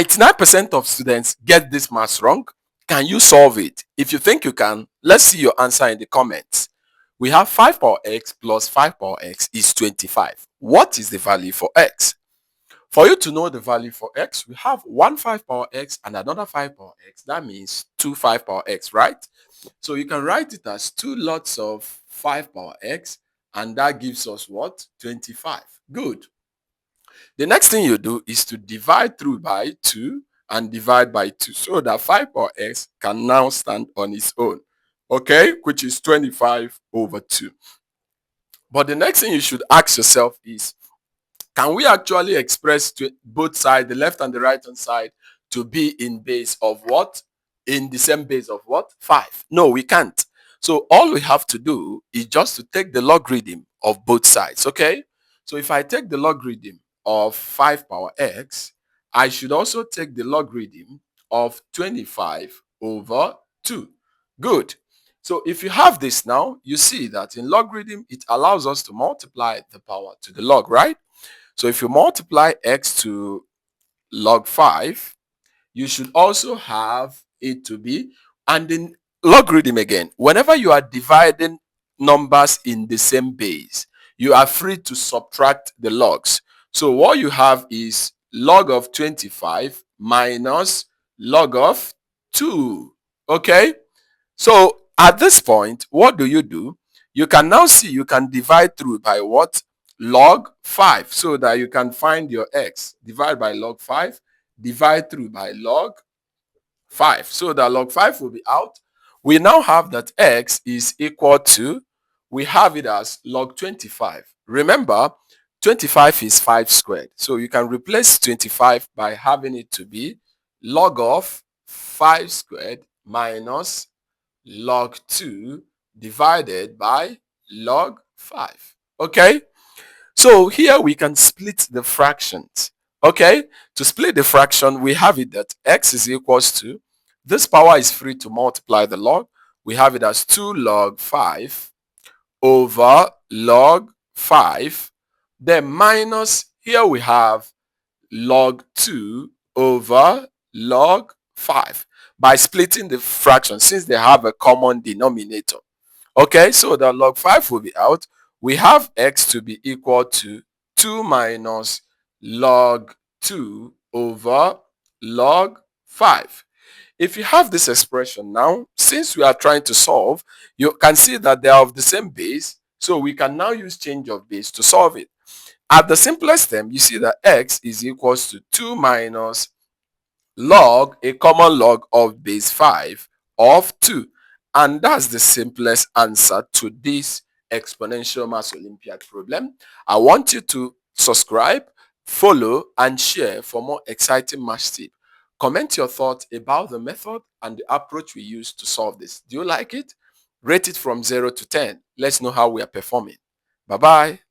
89% of students get this math wrong. Can you solve it? If you think you can, let's see your answer in the comments. We have 5 power x plus 5 power x is 25. What is the value for x? For you to know the value for x, we have one 5 power x and another 5 power x. That means two 5 power x, right? So you can write it as 2 lots of 5 power x, and that gives us what? 25. Good. The next thing you do is to divide through by 2 and divide by 2 so that 5 power x can now stand on its own, okay, which is 25 over 2. But the next thing you should ask yourself is, can we actually express both sides, the left and the right hand side, to be in base of what? In the same base of what? 5. No, we can't. So all we have to do is just to take the logarithm of both sides, okay? So if I take the logarithm of 5 power x, I should also take the logarithm of 25 over 2. Good. So if you have this now, you see that in logarithm, it allows us to multiply the power to the log, right? So if you multiply x to log 5, you should also have it to be, and in logarithm again, whenever you are dividing numbers in the same base, you are free to subtract the logs. So what you have is log of 25 minus log of 2. Okay? So at this point, what do? You can now see you can divide through by what? Log 5, so that you can find your x. Divide by log 5, divide through by log 5, so that log 5 will be out. We now have that x is equal to, we have it as log 25. Remember, 25 is 5 squared. So you can replace 25 by having it to be log of 5 squared minus log 2 divided by log 5. Okay? So here we can split the fractions. Okay? To split the fraction, we have it that x is equals to, this power is free to multiply the log. We have it as 2 log 5 over log 5. Then minus, here we have log 2 over log 5 by splitting the fraction since they have a common denominator. Okay, so the log 5 will be out. We have x to be equal to 2 minus log 2 over log 5. If you have this expression now, since we are trying to solve, you can see that they are of the same base, so we can now use change of base to solve it. At the simplest term, you see that x is equals to 2 minus log, a common log of base 5 of 2. And that's the simplest answer to this exponential mass Olympiad problem. I want you to subscribe, follow, and share for more exciting math tips. Comment your thoughts about the method and the approach we use to solve this. Do you like it? Rate it from 0 to 10. Let's know how we are performing. Bye-bye.